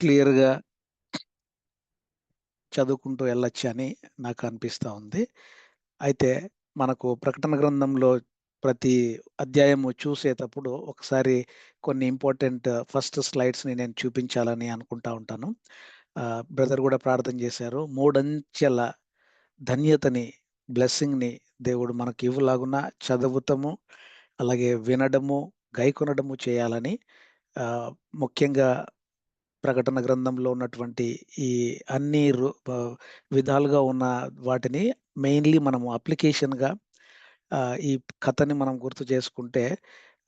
క్లియర్‌గా చదువుకుంటూ వెళ్ళొచ్చని నాకు అనిపిస్తా ఉంది. అయితే మనకు ప్రకటన గ్రంథంలో ప్రతి అధ్యాయము చూసేటప్పుడు ఒకసారి కొన్ని ఇంపార్టెంట్ ఫస్ట్ స్లైడ్స్‌ని నేను చూపించాలని అనుకుంటా ఉంటాను. బ్రదర్ కూడా ప్రార్థన చేశారు. మూడంచెల ధన్యతని, బ్లెస్సింగ్‌ని దేవుడు మనకి ఇవ్వులాగున చదువుతము, అలాగే వినడము, గైకొనడము చేయాలని ఆహ్, ముఖ్యంగా ప్రకటన గ్రంథంలో ఉన్నటువంటి ఈ అన్ని విధాలుగా ఉన్న వాటిని మెయిన్‌లీ మనము అప్లికేషన్‌గా ఈ కథని మనం గుర్తు చేసుకుంటే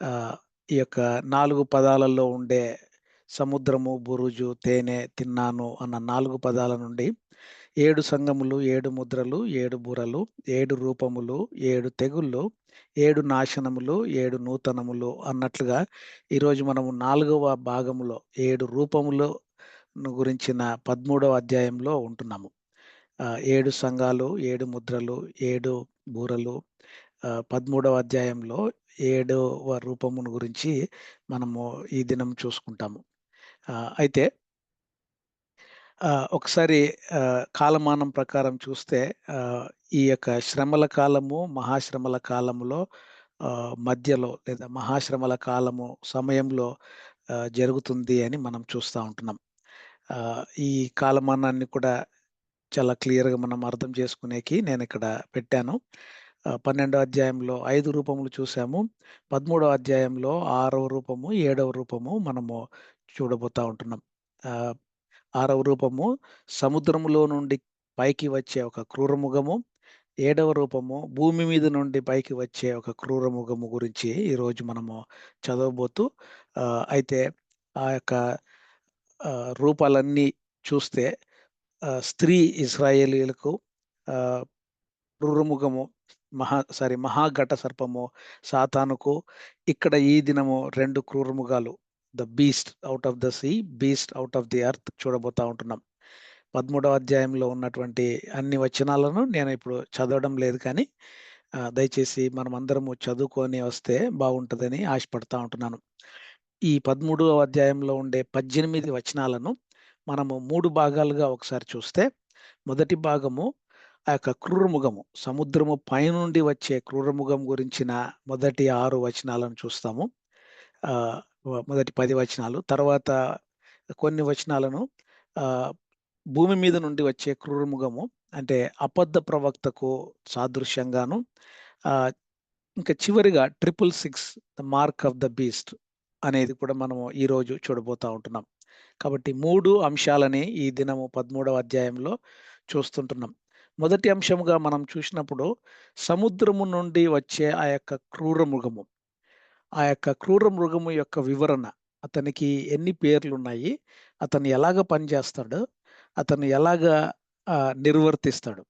ఆహ్, ఈ యొక్క 4 పదాలలో ఉండే సముద్రము, బురుజు, తేనె, తిన్నాను అన్న 4 పదాల నుండి 7 సంఘములు, 7 ముద్రలు, 7 బూరలు, 7 రూపములు, 7 తెగుళ్ళు, 7 నాశనములు, 7 నూతనములు అన్నట్లుగా ఈరోజు మనము 4వ భాగములో 7 రూపములను గురించిన 13వ అధ్యాయంలో ఉంటున్నాము. 7 సంఘాలు, 7 ముద్రలు, 7 బూరలు, 13వ అధ్యాయంలో 7వ రూపమును గురించి మనము ఈ దినం చూసుకుంటాము. అయితే ఒకసారి కాలమానం ప్రకారం చూస్తే ఈ యొక్క శ్రమల కాలము, మహాశ్రమల కాలములో మధ్యలో లేదా మహాశ్రమల కాలము సమయంలో జరుగుతుంది అని మనం చూస్తా ఉంటున్నాం. ఈ కాలమానాన్ని కూడా చాలా క్లియర్‌గా మనం అర్థం చేసుకునేకి నేనిక్కడ పెట్టాను. 12వ అధ్యాయంలో 5 రూపములు చూసాము. 13వ అధ్యాయంలో 6వ రూపము, 7వ రూపము మనము చూడబోతా ఉంటున్నాం. ఆహ్, 6వ రూపము సముద్రములో నుండి పైకి వచ్చే ఒక క్రూరమృగము. 7వ రూపము భూమి మీద నుండి పైకి వచ్చే ఒక క్రూరమృగము గురించి ఈరోజు మనము చదవబోతూ అయితే ఆ యొక్క రూపాలన్నీ చూస్తే స్త్రీ ఇశ్రాయేలీయులకు ఆహ్, క్రూరమృగము మహాఘట సర్పము సాతానుకు ఇక్కడ ఈ దినము 2 క్రూరమృగాలు the beast out of the sea, beast out of the earth చూడబోతా ఉంటున్నాం. 13వ అధ్యాయంలో ఉన్నటువంటి అన్ని వచనాలను నేను ఇప్పుడు చదవడం లేదు కానీ దయచేసి మనమందరము చదువుకొని వస్తే బాగుంటదని ఆశపడతా ఉంటున్నాను. ఈ 13వ అధ్యాయంలో ఉండే 18 వచనాలను మనము 3 భాగాలుగా ఒకసారి చూస్తే, మొదటి భాగము ఆ యొక్క క్రూరమృగము, సముద్రము పైనుండి వచ్చే క్రూరమృగం గురించిన మొదటి 6 వచనాలను చూస్తాము. ఆహ్, మొదటి 10 వచనాలు. తర్వాత కొన్ని వచనాలను ఆహ్, భూమి మీద నుండి వచ్చే క్రూరమృగము అంటే అబద్ధ ప్రవక్తకు సాదృశ్యంగాను, ఆహ్, ఇంకా చివరిగా 666 the mark of the beast అనేది కూడా మనము ఈరోజు చూడబోతా ఉంటున్నాం. కాబట్టి 3 అంశాలని ఈ దినము 13వ అధ్యాయంలో చూస్తుంటున్నాం. మొదటి అంశముగా మనం చూసినప్పుడు సముద్రము నుండి వచ్చే ఆ యొక్క క్రూర మృగము. ఆ యొక్క క్రూర మృగము యొక్క వివరణ. అతనికి ఎన్ని పేర్లున్నాయి? అతను ఎలాగ పనిచేస్తాడు? అతను ఎలాగా నిర్వర్తిస్తాడు?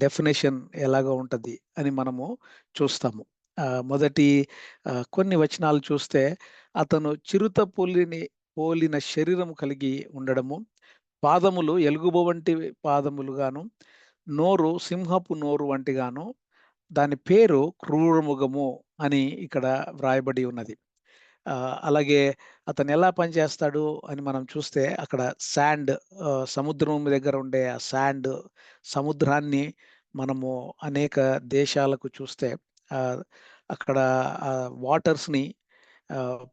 డెఫినిషన్ ఎలాగా ఉంటది అని మనము చూస్తాము. మొదటి కొన్ని వచనాలు చూస్తే అతను చిరుత పులిని పోలిన శరీరం కలిగి ఉండడము, పాదములు ఎలుగుబ వంటి పాదములుగాను, నోరు సింహపు నోరు వంటిగాను, దాని పేరు క్రూరమృగము అని ఇక్కడ వ్రాయబడి ఉన్నది. అలాగే అతను ఎలా పనిచేస్తాడు అని మనం చూస్తే అక్కడ శాండ్, సముద్రం దగ్గర ఉండే ఆ శాండ్, సముద్రాన్ని మనము అనేక దేశాలకు చూస్తే ఆహ్, అక్కడ వాటర్స్‌ని ఆహ్,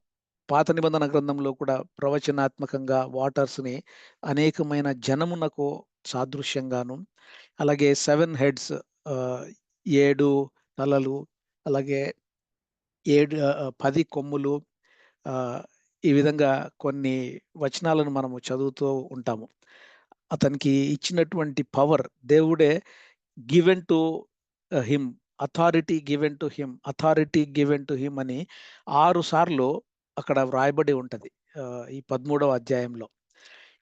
పాత నిబంధన గ్రంథంలో కూడా ప్రవచనాత్మకంగా వాటర్స్‌ని అనేకమైన జనమునకు సాదృశ్యంగాను, అలాగే 7 హెడ్స్, ఆహ్, 7 తలలు, అలాగే 10 కొమ్ములు, ఆహ్, ఈ విధంగా కొన్ని వచనాలను మనము చదువుతూ ఉంటాము. అతనికి ఇచ్చినటువంటి పవర్ దేవుడే given to him, authority given to him అని 6 సార్లు అక్కడ వ్రాయబడి ఉంటది. ఈ 13వ అధ్యాయంలో.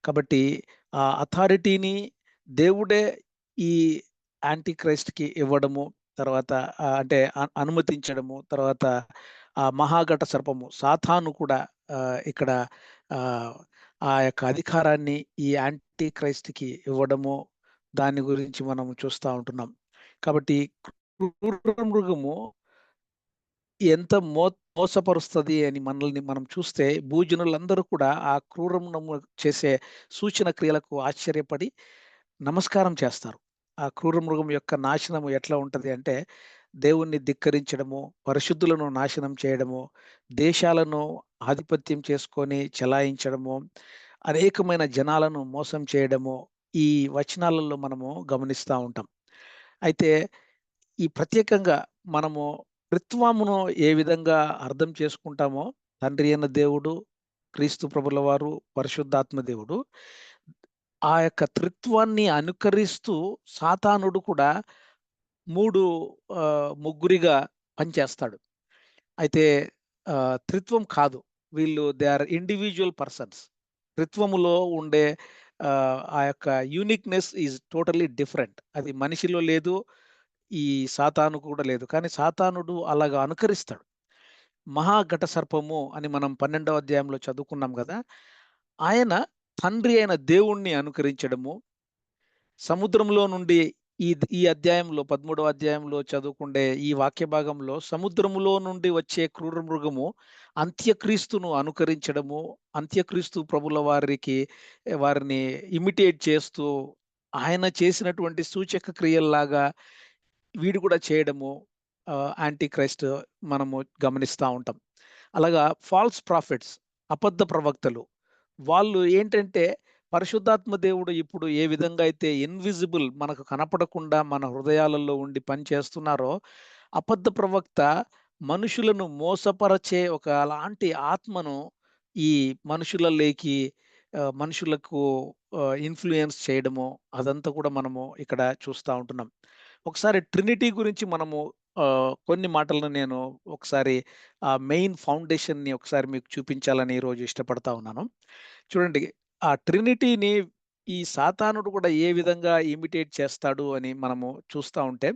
కాబట్టి ఆ అథారిటీని దేవుడే ఈ యాంటీ క్రైస్ట్‌కి ఇవ్వడము, తర్వాత అంటే అనుమతించడము, తర్వాత ఆ మహాఘట సర్పము సాతాను కూడా ఇక్కడ ఆహ్, ఆ యొక్క అధికారాన్ని ఈ యాంటీ క్రైస్ట్‌కి ఇవ్వడము, దాని గురించి మనం చూస్తా ఉంటున్నాం. కాబట్టి క్రూర మృగము ఎంత మోసపరుస్తది అని మనల్ని మనం చూస్తే భూజనులందరూ కూడా ఆ క్రూరమునము చేసే సూచన క్రియలకు ఆశ్చర్యపడి నమస్కారం చేస్తారు. ఆ క్రూర మృగం యొక్క నాశనము ఎట్లా ఉంటది అంటే, దేవుణ్ణి ధిక్కరించడము, పరిశుద్ధులను నాశనం చేయడము, దేశాలను ఆధిపత్యం చేసుకొని చెలాయించడము, అనేకమైన జనాలను మోసం చేయడము, ఈ వచనాలలో మనము గమనిస్తా ఉంటాం. అయితే ఈ ప్రత్యేకంగా మనము త్రిత్వమును ఏ విధంగా అర్థం చేసుకుంటామో, తండ్రి అయిన దేవుడు, క్రీస్తు ప్రభుల వారు, పరిశుద్ధాత్మ దేవుడు, ఆ యొక్క త్రిత్వాన్ని అనుకరిస్తూ సాతానుడు కూడా 3 ముగ్గురిగా పనిచేస్తాడు. అయితే త్రిత్వం కాదు. వీళ్ళు దే ఆర్ ఇండివిడ్యువల్ పర్సన్స్. త్రిత్వములో ఉండే ఆ యొక్క యూనిక్‌నెస్ ఈస్ టోటల్లీ డిఫరెంట్. అది మనిషిలో లేదు. ఈ సాతానుకు కూడా లేదు. కానీ సాతానుడు అలాగా అనుకరిస్తాడు. మహాఘట సర్పము అని మనం 12వ అధ్యాయంలో చదువుకున్నాం గదా! ఆయన తండ్రి అయిన దేవుణ్ణి అనుకరించడము, సముద్రంలో నుండి ఈ అధ్యాయంలో 13వ అధ్యాయంలో చదువుకుండే ఈ వాక్య భాగంలో సముద్రములో నుండి వచ్చే క్రూర మృగము అంత్యక్రీస్తును అనుకరించడము, అంత్యక్రీస్తు ప్రభుల వారిని ఇమిటేట్ చేస్తూ ఆయన చేసినటువంటి సూచక క్రియల్లాగా వీడు కూడా చేయడము యాంటీ క్రైస్ట్ మనము గమనిస్తా ఉంటాం. అలాగా ఫాల్స్ ప్రాఫిట్స్, అబద్ధ ప్రవక్తలు, వాళ్ళు ఏంటంటే పరిశుద్ధాత్మ దేవుడు ఇప్పుడు ఏ విధంగా అయితే ఇన్విజిబుల్ మనకు కనపడకుండా మన హృదయాలలో ఉండి పనిచేస్తున్నారో, అబద్ధ ప్రవక్త మనుషులను మోసపరచే ఒక అలాంటి ఆత్మను ఈ మనుషులలోకి మనుషులకు ఇన్‌ఫ్లూయెన్స్ చేయడము, అదంతా కూడా మనము ఇక్కడ చూస్తా ఉంటున్నాం. ఒకసారి ట్రినిటీ గురించి మనము కొన్ని మాటలను నేను ఒకసారి ఆ మెయిన్ ఫౌండేషన్‌ని ఒకసారి మీకు చూపించాలని ఈరోజు ఇష్టపడతా ఉన్నాను. చూడండి, ఆ ట్రినిటీని ఈ సాతానుడు కూడా ఏ విధంగా ఇమిటేట్ చేస్తాడు అని మనము చూస్తా ఉంటే,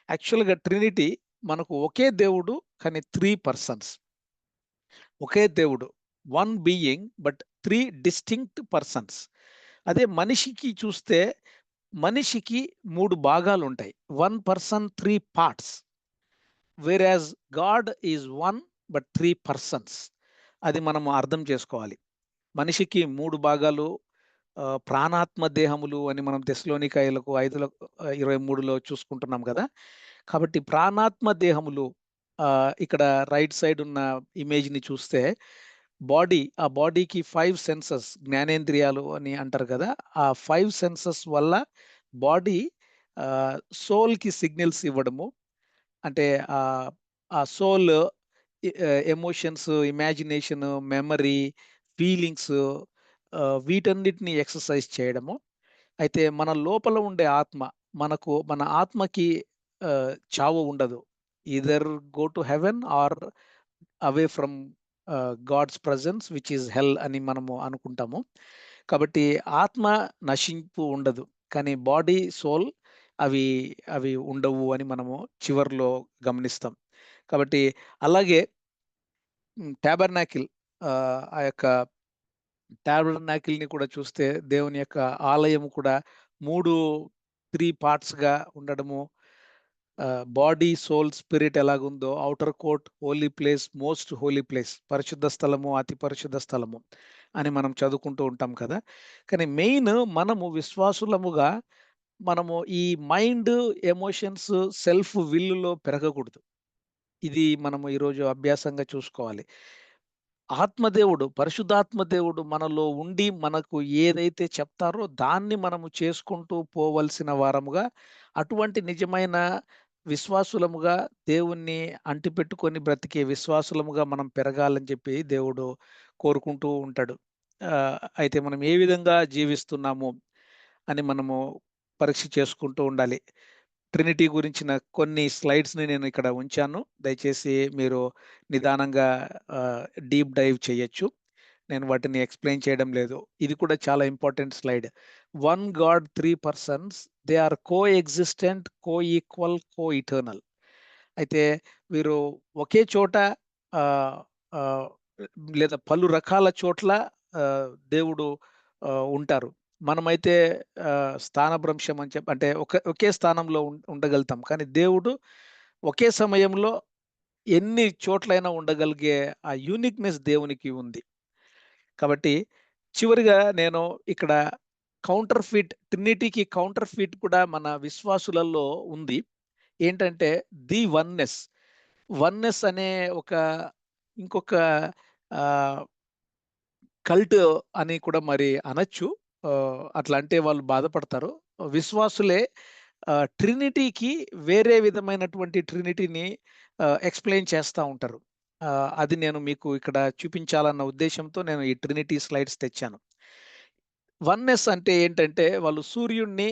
యాక్చువల్‌గా ట్రినిటీ మనకు ఒకే దేవుడు కానీ 3 పర్సన్స్. ఒకే దేవుడు. One being but 3 distinct persons. అదే మనిషికి చూస్తే మనిషికి 3 భాగాలుంటాయి. 1 person 3 parts. Whereas God is 1 but 3 persons. అది మనము అర్థం చేసుకోవాలి. మనిషికి 3 భాగాలు, ప్రాణాత్మ దేహములు అని మనం తెస్సలోనికయులకు 5:23లో చూసుకుంటున్నాం గదా! కాబట్టి ప్రాణాత్మ దేహములు ఇక్కడ రైట్ సైడ్ ఉన్న ఇమేజ్‌ని చూస్తే ఆ బాడీకి 5 సెన్సెస్, జ్ఞానేంద్రియాలు అని అంటారు గదా! ఆ 5 సెన్సెస్ వల్ల బాడీ సోల్‌కి సిగ్నల్స్ ఇవ్వడము. అంటే ఆ soul emotions, imagination, memory, feelings, వీటన్నిటిని ఎక్సర్సైజ్ చేయడము. అయితే మన లోపల ఉండే ఆత్మ, మన ఆత్మకి చావు ఉండదు. Either go to heaven or away from God's presence which is hell అని మనము అనుకుంటాము. కాబట్టి ఆత్మ నశింపు ఉండదు. కానీ బాడీ, సోల్ అవి అవి ఉండవు అని మనము చివర్లో గమనిస్తాం. కాబట్టి అలాగే టాబర్నాకిల్, ఆ యొక్క టాబర్నాకిల్‌ని కూడా చూస్తే దేవుని యొక్క ఆలయము కూడా 3, 3 పార్ట్స్‌గా ఉండడము. బాడీ, సోల్, స్పిరిట్ ఎలాగుందో outer court, holy place, most holy place, పరిశుద్ధ స్థలము, అతి పరిశుద్ధ స్థలము అని మనం చదువుకుంటూ ఉంటాం కదా! కానీ మెయిన్ మనము విశ్వాసులముగా మనము ఈ మైండ్, ఎమోషన్స్, సెల్ఫ్ విల్‌లో పెరగకూడదు. ఇది మనము ఈరోజు అభ్యాసంగా చూసుకోవాలి. ఆత్మదేవుడు, పరిశుద్ధాత్మ దేవుడు మనలో ఉండి మనకు ఏదైతే చెప్తారో దాన్ని మనము చేసుకుంటూ పోవలసిన వారముగా, అటువంటి నిజమైన విశ్వాసులముగా, దేవుణ్ణి అంటిపెట్టుకొని బ్రతికే విశ్వాసులముగా మనం పెరగాలని చెప్పి దేవుడు కోరుకుంటూ ఉంటాడు. అయితే మనం ఏ విధంగా జీవిస్తున్నాము అని మనము పరీక్ష చేసుకుంటూ ఉండాలి. ట్రినిటీ గురించిన కొన్ని స్లైడ్స్‌ని నేను ఇక్కడ ఉంచాను. దయచేసి మీరు నిదానంగా డీప్ డైవ్ చేయొచ్చు. నేను వాటిని ఎక్స్‌ప్లెయిన్ చేయడం లేదు. ఇది కూడా చాలా important slide. One God 3 persons, they are coexistent, coequal, coeternal. అయితే వీరు ఒకే చోట ఆహ్, ఆహ్, లేదా పలు రకాల చోట్ల దేవుడు ఉంటారు. మనమైతే స్థానభ్రంశం అని అంటే ఒకే స్థానంలో ఉండగలుగుతాం. కానీ దేవుడు ఒకే సమయంలో ఎన్ని చోట్లైనా ఉండగలిగే ఆ యూనిక్‌నెస్ దేవునికి ఉంది. కాబట్టి చివరిగా నేను ఇక్కడ ట్రినిటీకి కౌంటర్ ఫిట్ కూడా మన విశ్వాసులలో ఉంది. ఏంటంటే ది వన్నెస్. వన్నెస్ అనే ఒక ఇంకొక ఆహ్, కల్ట్ అని కూడా మరి అనొచ్చు. అట్లా అంటే వాళ్ళు బాధపడతారు. విశ్వాసులే ట్రినిటీకి వేరే విధమైనటువంటి ట్రినిటీని ఎక్స్‌ప్లెయిన్ చేస్తా ఉంటారు. అది నేను మీకు ఇక్కడ చూపించాలన్న ఉద్దేశ్యంతో నేను ఈ ట్రినిటీ స్లైడ్స్ తెచ్చాను. వన్నెస్ అంటే ఏంటంటే వాళ్ళు సూర్యుడిని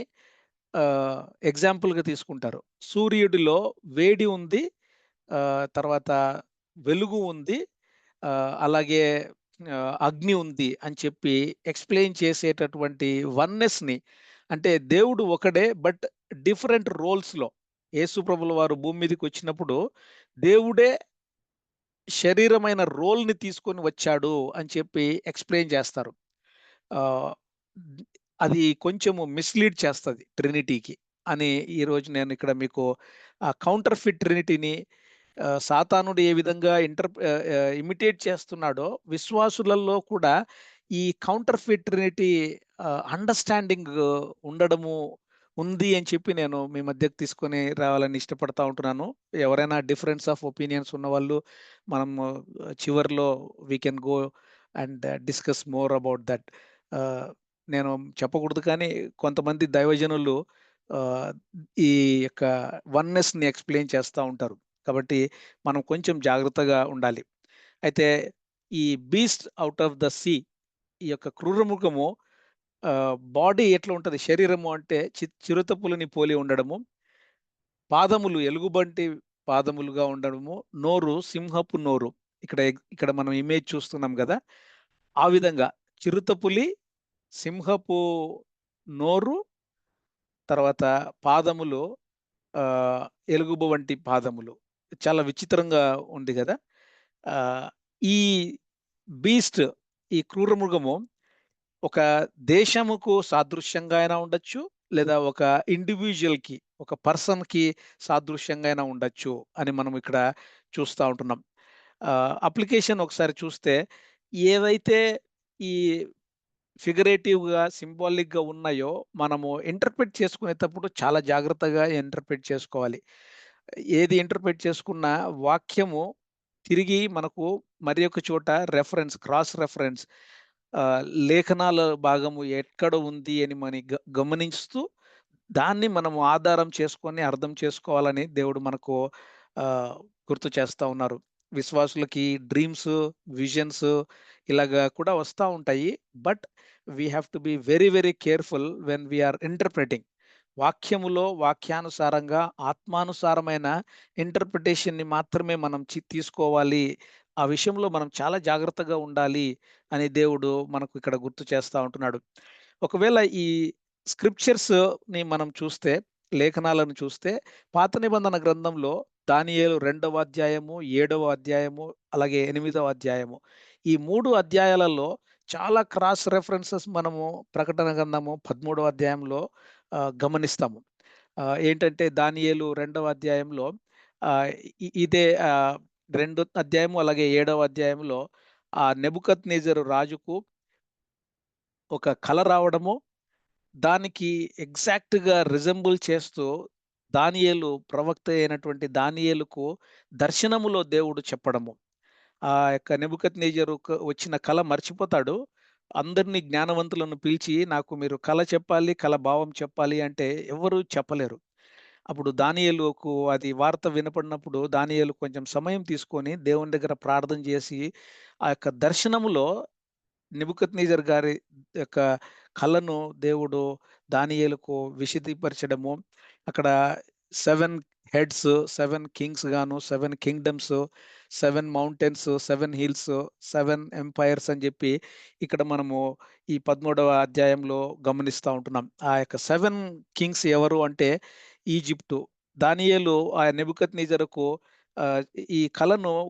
ఆహ్, ఎగ్జాంపుల్‌గా తీసుకుంటారు. సూర్యుడిలో వేడి ఉంది. తర్వాత వెలుగు ఉంది. అలాగే అగ్ని ఉంది అని చెప్పి ఎక్స్‌ప్లెయిన్ చేసేటటువంటి వన్నెస్‌ని అంటే దేవుడు ఒకడే బట్ డిఫరెంట్ రోల్స్‌లో యేసు ప్రభుల వారు భూమి మీదకొచ్చినప్పుడు దేవుడే శరీరమైన రోల్‌ని తీసుకొని వచ్చాడు అని చెప్పి ఎక్స్‌ప్లెయిన్ చేస్తారు. ఆహ్, అది కొంచెము మిస్‌లీడ్ చేస్తది ట్రినిటీకి అని ఈరోజు నేను ఇక్కడ మీకు కౌంటర్ ఫిట్ ట్రినిటీని సాతానుడు ఏ విధంగా ఇమిటేట్ చేస్తున్నాడో విశ్వాసులలో కూడా ఈ కౌంటర్ ఫిట్ ట్రినిటీ అండర్‌స్టాండింగ్ ఉండడము ఉంది అని చెప్పి నేను మీ మధ్యకు తీసుకొని రావాలని ఇష్టపడతా ఉంటున్నాను. ఎవరైనా డిఫరెన్స్ ఆఫ్ ఒపీనియన్స్ ఉన్నవాళ్ళు మనము చివర్లో we can go and discuss more about that. Ah, నేను చెప్పకూడదు కానీ కొంతమంది దైవజనులు ఆహ్, ఈ యొక్క వన్నెస్‌ని ఎక్స్‌ప్లెయిన్ చేస్తా ఉంటారు. కాబట్టి మనం కొంచెం జాగ్రత్తగా ఉండాలి. అయితే ఈ beast out of the sea ఈ యొక్క క్రూరమృగము బాడీ ఎట్లా ఉంటది? శరీరము అంటే చిరుతపులిని పోలి ఉండడము, పాదములు ఎలుగుబంటి పాదములుగా ఉండడము, నోరు సింహపు నోరు. ఇక్కడ మనం ఇమేజ్ చూస్తున్నాం గదా! ఆ విధంగా చిరుతపులి, సింహపు నోరు, తర్వాత పాదములు ఆహ్, ఎలుగుబ వంటి పాదములు. చాలా విచిత్రంగా ఉంది గదా! ఆహ్, ఈ బీస్ట్ ఈ క్రూరమృగము ఒక దేశముకు సాదృశ్యంగా అయినా ఉండొచ్చు. లేదా ఒక ఇండివిడ్యుయల్‌కి, ఒక పర్సన్‌కి సాదృశ్యంగా అయినా ఉండొచ్చు అని మనం ఇక్కడ చూస్తా ఉంటున్నాం. అప్లికేషన్ ఒకసారి చూస్తే ఏవైతే ఈ ఫిగరేటివ్‌గా, సింబాలిక్‌గా ఉన్నాయో మనము ఇంటర్ప్రెట్ చేసుకునేటప్పుడు చాలా జాగ్రత్తగా ఇంటర్ప్రెట్ చేసుకోవాలి. ఏది ఇంటర్ప్రెట్ చేసుకున్నా వాక్యము తిరిగి మనకు మరి ఒక చోట క్రాస్ రెఫరెన్స్ ఆహ్, లేఖనాల భాగము ఎక్కడ ఉంది అని గమనిస్తూ దాన్ని మనము ఆధారం చేసుకొని అర్థం చేసుకోవాలని దేవుడు మనకు ఆహ్, గుర్తు చేస్తా ఉన్నారు. విశ్వాసులకి డ్రీమ్స్, విజన్స్ ఇలాగా కూడా వస్తా ఉంటాయి. But we have to be very, very careful when we are interpreting. వాక్యానుసారంగా ఆత్మానుసారమైన ఇంటర్ప్రిటేషన్‌ని మాత్రమే మనం తీసుకోవాలి. ఆ విషయంలో మనం చాలా జాగ్రత్తగా ఉండాలి అని దేవుడు మనకు ఇక్కడ గుర్తు చేస్తా ఉంటున్నాడు. ఒకవేళ ఈ స్క్రిప్చర్స్‌ని మనం చూస్తే, లేఖనాలను చూస్తే పాత నిబంధన గ్రంథంలో దానియేలు 2వ అధ్యాయము, 7వ అధ్యాయము, అలాగే 8వ అధ్యాయము. ఈ 3 అధ్యాయాలలో చాలా క్రాస్ రెఫరెన్సెస్ మనము ప్రకటన గ్రంథము 13వ అధ్యాయంలో గమనిస్తాము. ఏంటంటే దానియేలు 2వ అధ్యాయంలో ఆహ్, ఇదే 2 అధ్యాయము అలాగే 7వ అధ్యాయంలో నెబుకద్నెజరు రాజుకు ఒక కల రావడము, దానికి ఎగ్జాక్ట్‌గా రిజెంబుల్ చేస్తూ ప్రవక్త అయినటువంటి దానియేలుకు దర్శనములో దేవుడు చెప్పడము. ఆ యొక్క నెబుకద్నెజరుకు వచ్చిన కల మర్చిపోతాడు. అందరిని జ్ఞానవంతులను పిలిచి, "నాకు మీరు కల చెప్పాలి, కల భావం చెప్పాలి" అంటే ఎవ్వరు చెప్పలేరు. అప్పుడు దానియేలుకు అది వార్త వినపడినప్పుడు దానియేలు కొంచెం సమయం తీసుకొని దేవుని దగ్గర ప్రార్థన చేసి, ఆ యొక్క దర్శనములో నెబుకద్నెజర్ గారి యొక్క కలను దేవుడు దానియేలుకు విశదీపరచడము, అక్కడ 7 హెడ్స్, 7 కింగ్స్ గాను, 7 కింగ్‌డమ్స్, 7 మౌంటైన్స్, 7 హిల్స్, 7 ఎంపైర్స్ అని జెప్పి ఇక్కడ మనము ఈ 13వ అధ్యాయంలో గమనిస్తా ఉంటున్నాం. ఆ యొక్క 7 కింగ్స్ ఎవరు అంటే ఈజిప్టు. దానియేలు ఆ నెబుకద్నెజరుకు ఆహ్, ఈ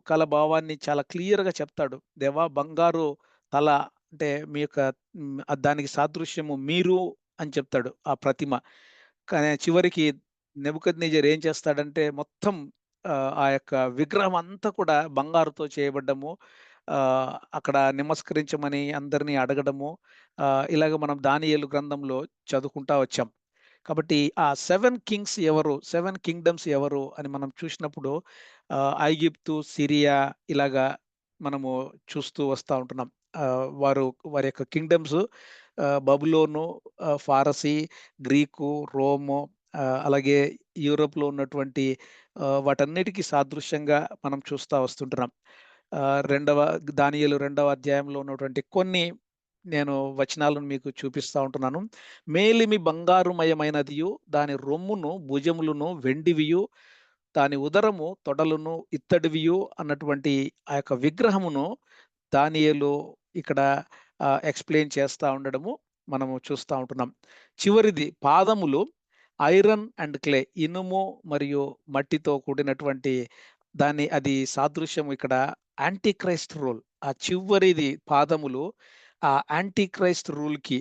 కల భావాన్ని చాలా క్లియర్‌గా చెప్తాడు. దేవా బంగారు తల అంటే మీ యొక్క దానికి సాదృశ్యము మీరు అని చెప్తాడు ఆ ప్రతిమ. కానీ చివరికి నెబుకద్నెజర్ ఏం చేస్తాడంటే మొత్తం ఆ యొక్క విగ్రహం అంతా కూడా బంగారుతో చేయబడ్డము. అక్కడ నమస్కరించమని అందరిని అడగడము. ఇలాగ మనం దానియేలు గ్రంథంలో చదువుకుంటా వచ్చాం. కాబట్టి ఆ 7 కింగ్స్ ఎవరు? 7 కింగ్డమ్స్ ఎవరు? అని మనం చూసినప్పుడు ఐగుప్తు, సిరియా ఇలాగా మనము చూస్తూ వస్తా ఉంటున్నాం. వారి యొక్క కింగ్డమ్స్ బబులోను, ఫారసీ, గ్రీకు, రోము, అలాగే యూరోప్‌లో ఉన్నటువంటి వాటన్నిటికి సాదృశ్యంగా మనం చూస్తా వస్తుంటున్నాం. రెండవ దానియేలు రెండవ అధ్యాయంలో ఉన్నటువంటి కొన్ని నేను వచనాలను మీకు చూపిస్తా ఉంటున్నాను. మేలిమి బంగారుమయమైనదియు, దాని రొమ్మును, భుజములను వెండివియు, దాని ఉదరము, తొడలును ఇత్తడివియు అన్నటువంటి ఆ యొక్క విగ్రహమును దానియేలు ఇక్కడ ఎక్స్‌ప్లెయిన్ చేస్తా ఉండడము మనము చూస్తా ఉంటున్నాం. చివరిది పాదములు ఐరన్ అండ్ క్లే, ఇనుము మరియు మట్టితో కూడినటువంటి అది సాదృశ్యం ఇక్కడ యాంటీ క్రైస్ట్ రూల్. ఆ చివరిది పాదములు ఆ యాంటీ క్రైస్ట్ రూల్‌కి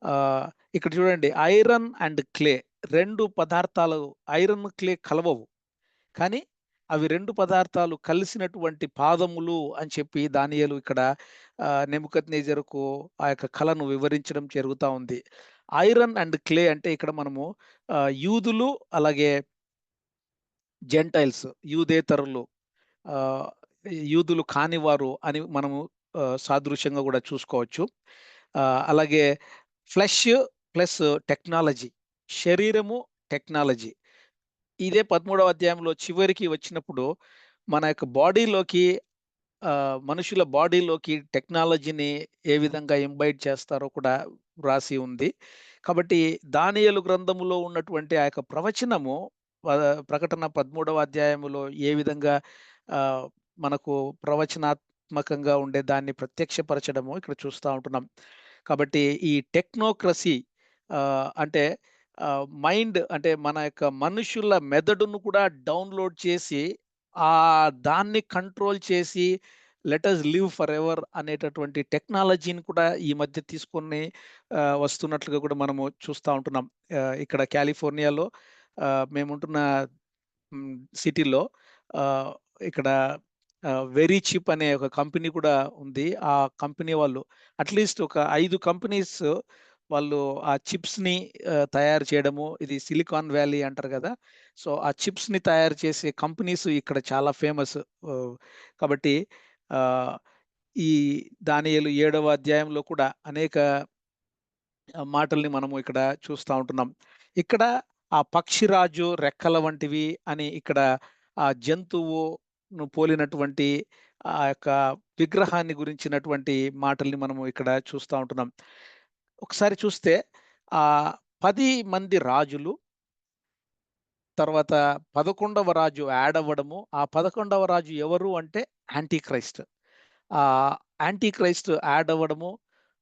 ఆహ్, ఇక్కడ చూడండి ఐరన్ అండ్ క్లే 2 పదార్థాలు, ఐరన్, క్లే కలవవు. కానీ అవి 2 పదార్థాలు కలిసినటువంటి పాదములు అని చెప్పి దానియేలు ఇక్కడ నెబుకద్నెజరుకు ఆ యొక్క కలను వివరించడం జరుగుతా ఉంది. ఐరన్ అండ్ క్లే అంటే ఇక్కడ మనము యూదులు అలాగే జెంటైల్స్, యూదేతరులు, ఆహ్, యూదులు కానివారు అని మనము సాదృశ్యంగా గూడా చూసుకోవచ్చు. అలాగే ఫ్లెష్ ప్లస్ టెక్నాలజీ, శరీరము, టెక్నాలజీ. ఇదే 13వ అధ్యాయంలో చివరికి వచ్చినప్పుడు మన యొక్క బాడీలోకి మనుషుల బాడీలోకి టెక్నాలజీని ఏ విధంగా ఇంబైట్ చేస్తారో కూడా వ్రాసి ఉంది. కాబట్టి దానియేలు గ్రంథములో ఉన్నటువంటి ఆ యొక్క ప్రవచనము ప్రకటన 13వ అధ్యాయములో ఏ విధంగా ఆహ్, మనకు ప్రవచనాత్మకంగా ఉండే దాన్ని ప్రత్యక్షపరచడము ఇక్కడ చూస్తా ఉంటున్నాం. కాబట్టి ఈ టెక్నోక్రసీ అంటే మైండ్ అంటే మన యొక్క మనుషుల మెదడును కూడా డౌన్‌లోడ్ చేసి దాన్ని కంట్రోల్ చేసి లెట్ అస్ లివ్ ఫరెవర్ అనేటటువంటి టెక్నాలజీని కూడా ఈ మధ్య తీసుకొని వస్తున్నట్లుగా కూడా మనము చూస్తా ఉంటున్నాం. ఇక్కడ కాలిఫోర్నియాలో మేముంటున్న సిటీలో ఆహ్, ఇక్కడ వెరీ చిప్ అనే ఒక కంపెనీ కూడా ఉంది. ఆ కంపెనీ వాళ్ళు అట్‌లీస్ట్ ఒక 5 కంపెనీస్ వాళ్ళు ఆ చిప్స్‌ని తయారు చేయడము, ఇది సిలికాన్ వ్యాలీ అంటారు గదా! సో, ఆ చిప్స్‌ని తయారు చేసే కంపెనీస్ ఇక్కడ చాలా ఫేమస్. ఆహ్, కాబట్టి ఆహ్, ఈ దానియేలు 7వ అధ్యాయంలో కూడా అనేక మాటల్ని మనము ఇక్కడ చూస్తా ఉంటున్నాం. ఇక్కడ ఆ పక్షిరాజు రెక్కల వంటివి అని ఇక్కడ ఆ జంతువును పోలినటువంటి ఆ యొక్క విగ్రహాన్ని గురించినటువంటి మాటల్ని మనము ఇక్కడ చూస్తా ఉంటున్నాం. ఒకసారి చూస్తే ఆహ్, 10 మంది రాజులు, తర్వాత 11వ రాజు యాడ్ అవ్వడము. ఆ 11వ రాజు ఎవరు అంటే anti Christ. Anti Christ add అవ్వడము.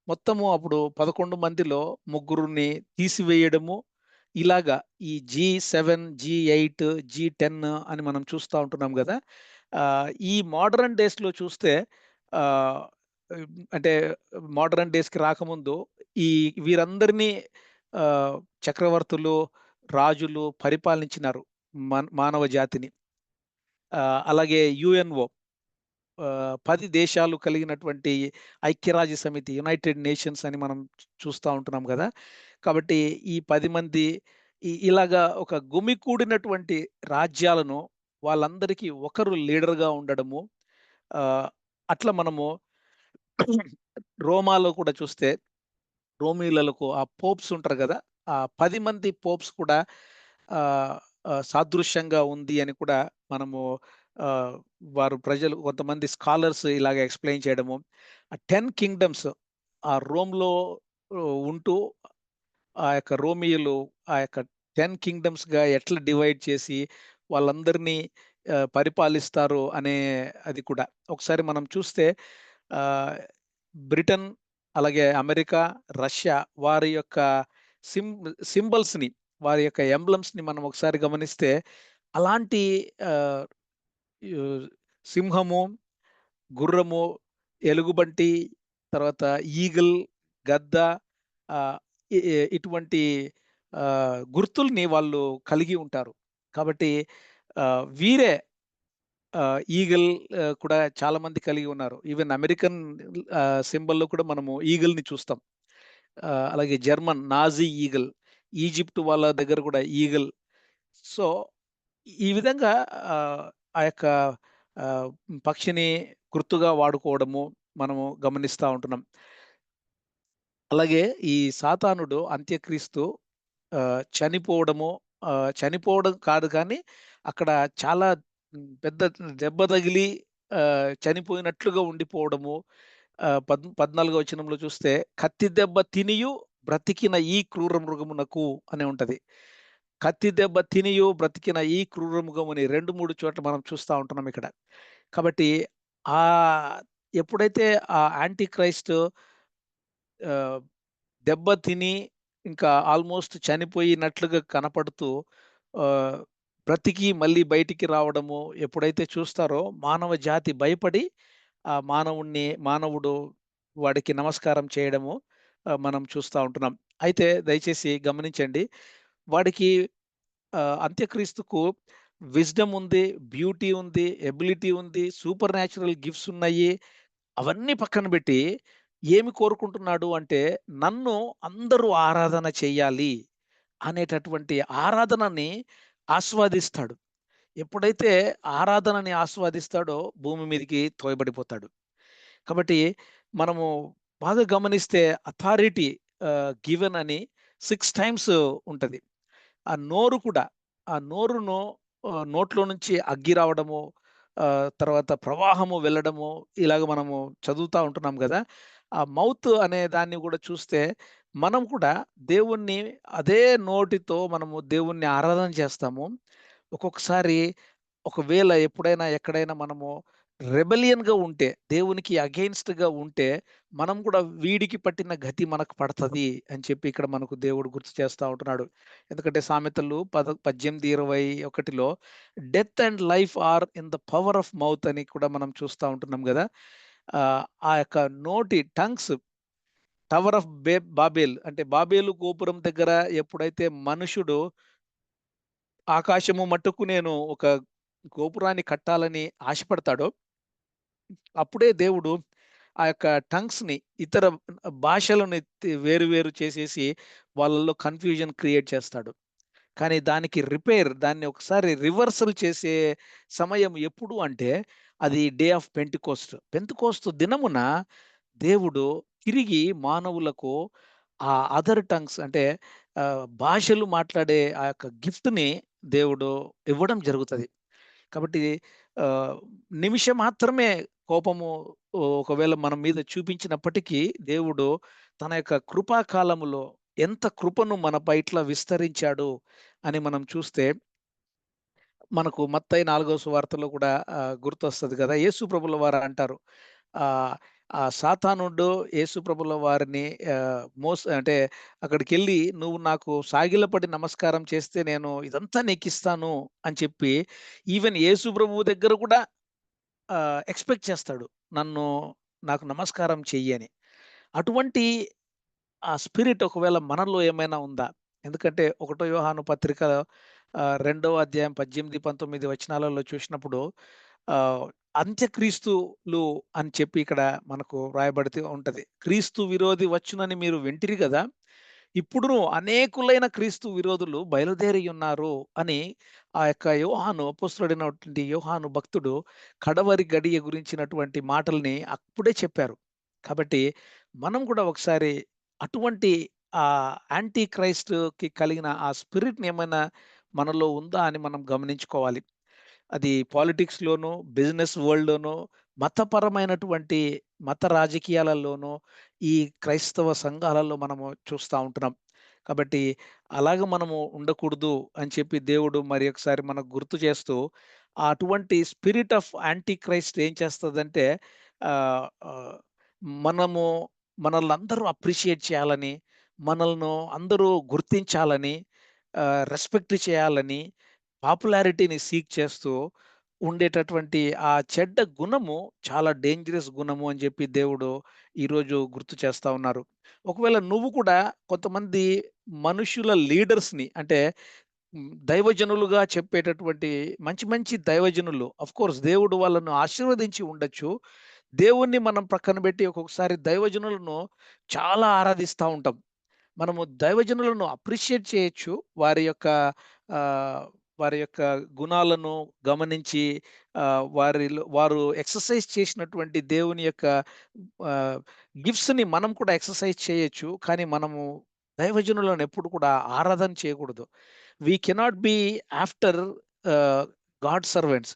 మొత్తము అప్పుడు 11 మందిలో ముగ్గురిని తీసివేయడము. ఇలాగా ఈ జీ7, జీ8, జీ10 అని మనం చూస్తా ఉంటున్నాం గదా! ఈ మోడర్న్ డేస్‌లో చూస్తే ఆహ్, అంటే మోడర్న్ డేస్‌కి రాకముందు ఈ వీరందరినీ ఆహ్, చక్రవర్తులు, రాజులు పరిపాలించినారు మానవ జాతిని. అలాగే యుఎన్ఓ 10 దేశాలు కలిగినటువంటి ఐక్యరాజ్య సమితి, యునైటెడ్ నేషన్స్ అని మనం చూస్తా ఉంటున్నాం గదా! కాబట్టి ఈ 10 మంది ఇలాగా ఒక గుమికూడినటువంటి రాజ్యాలను వాళ్ళందరికీ ఒకరు లీడర్‌గా ఉండడము. ఆహ్, అట్లా మనము రోమాలో కూడా చూస్తే రోమీయులకు ఆ పోప్స్ ఉంటారు గదా! ఆ 10 మంది పోప్స్ కూడా ఆహ్, సాదృశ్యంగా ఉంది అని కూడా మనము ఆహ్, వారు ప్రజలు కొంతమంది స్కాలర్స్ ఇలాగ ఎక్స్‌ప్లెయిన్ చేయడము. ఆ 10 కింగ్డమ్స్ ఆ రోమ్‌లో ఉంటూ ఆ యొక్క రోమియోలు ఆ యొక్క 10 కింగ్డమ్స్‌గా ఎట్లా డివైడ్ చేసి వాళ్ళందరినీ పరిపాలిస్తారు అనే అది కూడా. ఒకసారి మనం చూస్తే ఆహ్, బ్రిటన్, అలాగే అమెరికా, రష్యా వారి యొక్క సిం సింబల్స్‌ని, వారి యొక్క ఎంబ్లమ్స్‌ని మనం ఒకసారి గమనిస్తే అలాంటి ఆహ్, యు సింహము, గుర్రము, ఎలుగుబంటి, తర్వాత ఈగిల్, గద్ద, ఆహ్, ఇటువంటి గుర్తుల్ని వాళ్ళు కలిగి ఉంటారు. కాబట్టి వీరే ఈగిల్ కూడా చాలా మంది కలిగి ఉన్నారు. ఈవెన్ అమెరికన్ సింబల్‌లో కూడా మనము ఈగిల్‌ని చూస్తాం. అలాగే జర్మన్ నాజీ ఈగిల్, ఈజిప్ట్ వాళ్ళ దగ్గర కూడా ఈగిల్. సో, ఈ విధంగా ఆ యొక్క ఆహ్, పక్షిని గుర్తుగా వాడుకోవడము మనము గమనిస్తా ఉంటున్నాం. అలాగే ఈ సాతానుడు అంత్యక్రీస్తు చనిపోవడము, చనిపోవడం కాదు కానీ అక్కడ చాలా పెద్ద దెబ్బ తగిలి చనిపోయినట్లుగా ఉండిపోవడము. 14వ వచనంలో చూస్తే కత్తి దెబ్బ తినియు బ్రతికిన ఈ క్రూర మృగమునకు అని ఉంటది. కత్తి దెబ్బ తినియు బ్రతికిన ఈ క్రూర మృగముని 2, 3 చోట్ల మనం చూస్తా ఉంటున్నాం ఇక్కడ. కాబట్టి ఆహ్, ఎప్పుడైతే ఆ యాంటీ క్రైస్ట్ ఆహ్, దెబ్బ తిని ఇంకా ఆల్‌మోస్ట్ చనిపోయినట్లుగా కనపడుతూ ఆహ్, బ్రతికి మళ్ళీ బయటికి రావడము ఎప్పుడైతే చూస్తారో మానవ జాతి భయపడి ఆ మానవుడు వాడికి నమస్కారం చేయడము మనం చూస్తా ఉంటున్నాం. అయితే దయచేసి గమనించండి. వాడికి అంత్యక్రీస్తుకు విజ్డమ్ ఉంది, బ్యూటీ ఉంది, ఎబిలిటీ ఉంది, సూపర్ న్యాచురల్ గిఫ్ట్స్ ఉన్నాయి. అవన్నీ పక్కన బెట్టి ఏమి కోరుకుంటున్నాడు అంటే, నన్ను అందరూ ఆరాధన చెయ్యాలి అనేటటువంటి ఆరాధనని ఆస్వాదిస్తాడు. ఎప్పుడైతే ఆరాధనని ఆస్వాదిస్తాడో భూమి మీదకి తోయబడిపోతాడు. కాబట్టి మనము బాగా గమనిస్తే అథారిటీ గివెన్ అని 6 టైమ్స్ ఉంటది. ఆ నోరు కూడా, ఆ నోరును నోట్లో నుంచి అగ్గి రావడము, తర్వాత ప్రవాహము వెళ్ళడము, ఇలాగ మనము చదువుతా ఉంటున్నాం గదా! ఆ మౌత్ అనే దాన్ని గూడా చూస్తే, మనం కూడా దేవుణ్ణి అదే నోటితో మనము దేవుణ్ణి ఆరాధన చేస్తాము. ఒక్కొక్కసారి ఒకవేళ ఎప్పుడైనా ఎక్కడైనా మనము రెబెలియన్‌గా ఉంటే, దేవునికి అగెయిన్స్ట్‌గా ఉంటే, మనం కూడా వీడికి పట్టిన గతి మనకు పడతది అని చెప్పి ఇక్కడ మనకు దేవుడు గుర్తు చేస్తా ఉంటున్నాడు. ఎందుకంటే సామెతలు 18, 21లో death and life are in the power of mouth అని కూడా మనం చూస్తా ఉంటున్నాం గదా! ఆ యొక్క నోటి టంగ్స్ టవర్ ఆఫ్ బాబేల్ అంటే బాబేలు గోపురం దగ్గర ఎప్పుడైతే మనుషుడు ఆకాశము మట్టుకు నేను ఒక గోపురాన్ని కట్టాలని ఆశపడతాడో, అప్పుడే దేవుడు ఆ యొక్క టంగ్స్‌ని ఇతర భాషలను వేరు వేరు చేసేసి వాళ్ళలో కన్‌ఫ్యూజన్ క్రియేట్ చేస్తాడు. కానీ దానికి దాన్ని ఒకసారి రివర్సల్ చేసే సమయం ఎప్పుడు అంటే, అది డే ఆఫ్ పెంటెకోస్ట్. పెంతెకోస్తు దినమున దేవుడు తిరిగి మానవులకు ఆ అదర్ టంగ్స్ అంటే భాషలు మాట్లాడే ఆ యొక్క గిఫ్ట్‌ని దేవుడు ఇవ్వడం జరుగుతది. కాబట్టి ఆహ్, నిమిషం మాత్రమే కోపము ఒకవేళ మన మీద చూపించినప్పటికీ దేవుడు తన యొక్క కృపా కాలములో ఎంత కృపను మన పైట్ల విస్తరించాడు అని మనం చూస్తే మనకు మత్తయి 4వ సువార్తలో కూడా గుర్తొస్తది గదా! యేసు ప్రభుల వారు అంటారు. ఆహ్, ఆ సాతానుడు యేసు ప్రభుల వారిని అంటే అక్కడికెళ్ళి "నువ్వు నాకు సాగిలపడి నమస్కారం చేస్తే నేను ఇదంతా నీకిస్తాను" అని చెప్పి ఈవెన్ యేసు ప్రభువు దగ్గర కూడా ఎక్స్‌పెక్ట్ చేస్తాడు. నాకు నమస్కారం చెయ్యి అని. అటువంటి ఆ స్పిరిట్ ఒకవేళ మనలో ఏమైనా ఉందా? ఎందుకంటే ఒకటో యోహాను పత్రిక రెండవ అధ్యాయం 18, 19 వచనాలలో చూసినప్పుడు ఆహ్, అంత్యక్రీస్తులు అని చెప్పి ఇక్కడ మనకు రాయబడుతూ ఉంటది. క్రీస్తు విరోధి వచ్చునని మీరు వింటిరి గదా! ఇప్పుడును అనేకులైన క్రీస్తు విరోధులు బయలుదేరి ఉన్నారు అని ఆ యొక్క యోహాను అపోస్తలుడైనటువంటి యోహాను భక్తుడు కడవరి గడియ గురించినటువంటి మాటల్ని అప్పుడే చెప్పారు. కాబట్టి మనం కూడా ఒకసారి అటువంటి యాంటీ క్రైస్ట్‌కి కలిగిన ఆ స్పిరిట్‌ని ఏమైనా మనలో ఉందా అని మనం గమనించుకోవాలి. అది పాలిటిక్స్‌లోనూ, బిజినెస్ వరల్డ్‌లోనూ, మతపరమైనటువంటి మత రాజకీయాలలోనూ, ఈ క్రైస్తవ సంఘాలలో మనము చూస్తా ఉంటున్నాం. కాబట్టి అలాగ మనము ఉండకూడదు అని చెప్పి దేవుడు మరి ఒకసారి మనకు గుర్తు చేస్తూ, అటువంటి స్పిరిట్ ఆఫ్ యాంటీ క్రైస్ట్ ఏం చేస్తదంటే ఆహ్, ఆహ్, మనము మనల్నందరూ అప్రిషియేట్ చేయాలని, మనల్ని అందరూ గుర్తించాలని, రెస్పెక్ట్ చేయాలని, పాపులారిటీని సీక్ చేస్తూ ఉండేటటువంటి ఆ చెడ్డ గుణము చాలా డేంజరస్ గుణము అని చెప్పి దేవుడు ఈరోజు గుర్తు చేస్తా ఉన్నారు. ఒకవేళ నువ్వు కూడా కొంతమంది మనుషుల లీడర్స్‌ని అంటే దైవజనులుగా చెప్పేటటువంటి మంచి మంచి దైవజనులు కోర్స్ దేవుడు వాళ్ళను ఆశీర్వదించి ఉండొచ్చు. దేవుణ్ణి మనం పక్కన పెట్టి ఒక్కొక్కసారి దైవజనులను చాలా ఆరాధిస్తా ఉంటాం. మనము దైవజనులను అప్రిషియేట్ చేయొచ్చు. వారి యొక్క ఆహ్, వారి యొక్క గుణాలను గమనించి వారు ఎక్సర్సైజ్ చేసినటువంటి దేవుని యొక్క ఆహ్, గిఫ్ట్స్‌ని మనం కూడా ఎక్సర్సైజ్ చేయొచ్చు. కానీ మనము దైవజనులను ఎప్పుడు కూడా ఆరాధన చేయకూడదు. We cannot be after ah, God servants.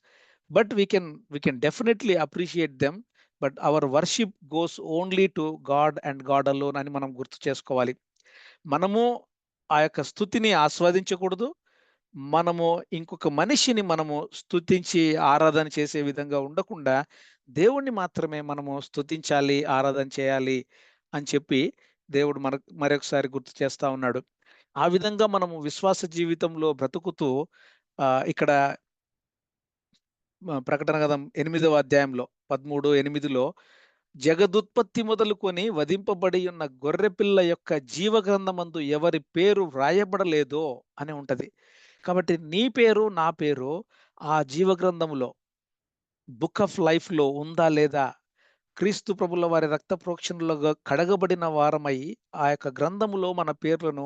But we can definitely appreciate them. But our worship goes only to God and God alone అని మనం గుర్తు చేసుకోవాలి. మనము ఆ యొక్క స్తుతిని ఆస్వాదించకూడదు. మనము ఇంకొక మనిషిని మనము స్తుతించి ఆరాధన చేసే విధంగా ఉండకుండా, దేవుణ్ణి మాత్రమే మనము స్తుతించాలి, ఆరాధన చేయాలి అని చెప్పి దేవుడు మనకు మరొకసారి గుర్తు చేస్తా ఉన్నాడు. ఆ విధంగా మనము విశ్వాస జీవితంలో బ్రతుకుతూ ఇక్కడ ప్రకటన గ్రంథం 8వ అధ్యాయంలో 13, 8లో జగదుత్పత్తి మొదలుకొని వధింపబడి ఉన్న గొర్రెపిల్ల యొక్క జీవగ్రంథమందు ఎవరి పేరు వ్రాయబడలేదో అని ఉంటది. కాబట్టి నీ పేరు, నా పేరు ఆ జీవగ్రంథములో బుక్ ఆఫ్ లైఫ్‌లో ఉందా లేదా? క్రీస్తు ప్రభుల వారి రక్త ప్రోక్షణలో కడగబడిన వారమై ఆ యొక్క గ్రంథములో మన పేర్లను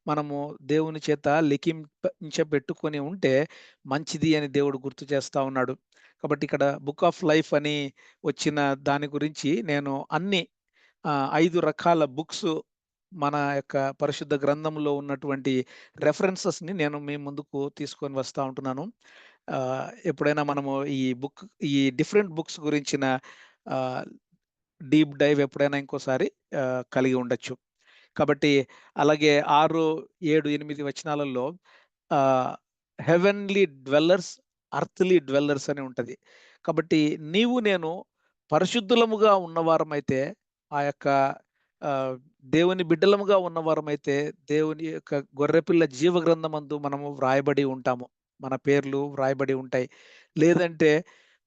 మనము దేవుని చేత లిఖించబెట్టుకొని ఉంటే మంచిది అని దేవుడు గుర్తు చేస్తా ఉన్నాడు. కాబట్టి ఇక్కడ బుక్ ఆఫ్ లైఫ్ అని వచ్చిన దాని గురించి నేను అన్ని 5 రకాల బుక్స్ మన యొక్క పరిశుద్ధ గ్రంథంలో ఉన్నటువంటి రెఫరెన్సెస్‌ని నేను మీ ముందుకు తీసుకొని వస్తా ఉంటున్నాను. ఎప్పుడైనా మనము ఈ డిఫరెంట్ బుక్స్ గురించిన ఆహ్, డీప్ డైవ్ ఎప్పుడైనా ఇంకోసారి కలిగి ఉండొచ్చు. కాబట్టి అలాగే 6, 7, 8 వచనాలలో ఆహ్, హెవెన్లీ డ్వెల్లర్స్, అర్త్‌లీ డ్వెల్లర్స్ అని ఉంటది. కాబట్టి నీవు నేను పరిశుద్ధులముగా ఉన్నవారమైతే ఆ యొక్క ఆహ్, దేవుని బిడ్డలముగా ఉన్నవారమైతే దేవుని యొక్క గొర్రెపిల్ల జీవ గ్రంథమందు మనము వ్రాయబడి ఉంటాము. మన పేర్లు వ్రాయబడి ఉంటాయి. లేదంటే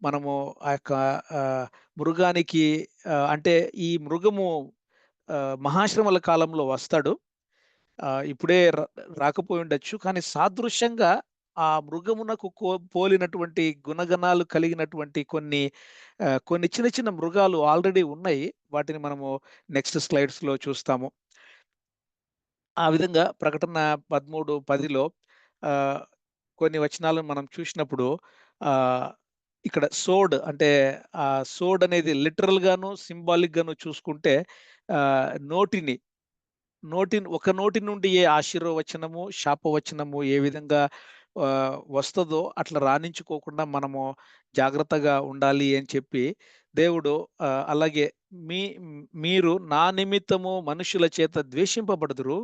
మనము ఆ యొక్క ఆహ్, మృగానికి అంటే ఈ మృగము మహాశ్రమల కాలంలో వస్తాడు. ఇప్పుడే రాకపోయుండొచ్చు. కానీ సాదృశ్యంగా ఆ మృగమునకు పోలినటువంటి గుణగణాలు కలిగినటువంటి కొన్ని చిన్న చిన్న మృగాలు ఆల్రెడీ ఉన్నాయి. వాటిని మనము నెక్స్ట్ స్లైడ్స్‌లో చూస్తాము. ఆ విధంగా ప్రకటన 13, 10లో ఆహ్, కొన్ని వచనాలను మనం చూసినప్పుడు ఆహ్, ఇక్కడ సోర్డ్ అంటే సోర్డ్ అనేది లిటరల్‌గాను, సింబాలిక్‌గాను చూసుకుంటే నోటిని ఒక నోటి నుండి ఏ ఆశీర్వచనము, శాపవచనము ఏ విధంగా వస్తదో అట్లా రానించుకోకుండా మనము జాగ్రత్తగా ఉండాలి అని చెప్పి దేవుడు అలాగే మీరు నా నిమిత్తము మనుషుల చేత ద్వేషింపబడుదురు.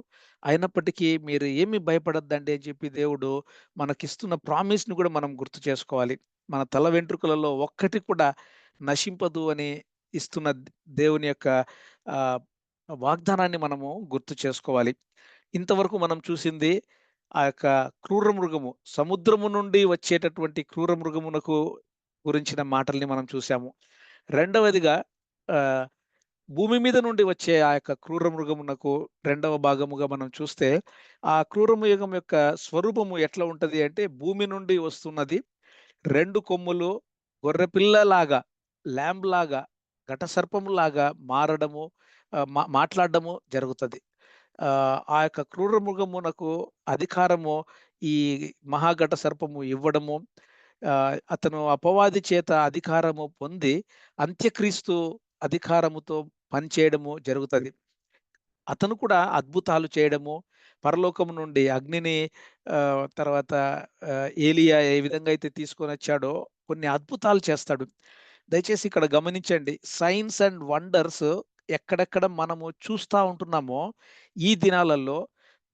అయినప్పటికీ మీరు ఏమి భయపడొద్దండి అని చెప్పి దేవుడు మనకిస్తున్న ప్రామిస్‌ని కూడా మనం గుర్తు చేసుకోవాలి. మన తల వెంట్రుకలలో ఒక్కటి కూడా నశింపదు అని ఇస్తున్న దేవుని యొక్క ఆహ్, వాగ్దానాన్ని మనము గుర్తు చేసుకోవాలి. ఇంతవరకు మనం చూసింది ఆ యొక్క క్రూర మృగము, సముద్రము నుండి వచ్చేటటువంటి క్రూర మృగమునకు గురించిన మాటల్ని మనం చూసాము. రెండవదిగా ఆహ్, భూమి మీద నుండి వచ్చే ఆ యొక్క క్రూర మృగమునకు రెండవ భాగముగా మనం చూస్తే, ఆ క్రూర మృగం యొక్క స్వరూపము ఎట్లా ఉంటది అంటే, భూమి నుండి వస్తున్నది. 2 కొమ్ములు, గొర్రెపిల్లలాగా, లాంబ్‌లాగా, ఘటసర్పములాగా మారడము, మాట్లాడడము జరుగుతది. ఆ యొక్క క్రూర మృగమునకు అధికారము ఈ మహాఘట సర్పము ఇవ్వడము, అతను అపవాది చేత అధికారము పొంది అంత్యక్రీస్తు అధికారముతో పనిచేయడము జరుగుతది. అతను కూడా అద్భుతాలు చేయడము, పరలోకం నుండి అగ్నిని తర్వాత ఏలియా ఏ విధంగా అయితే తీసుకొనొచ్చాడో కొన్ని అద్భుతాలు చేస్తాడు. దయచేసి ఇక్కడ గమనించండి. సైన్స్ అండ్ వండర్స్ ఎక్కడెక్కడ మనము చూస్తా ఉంటున్నామో, ఈ దినాలలో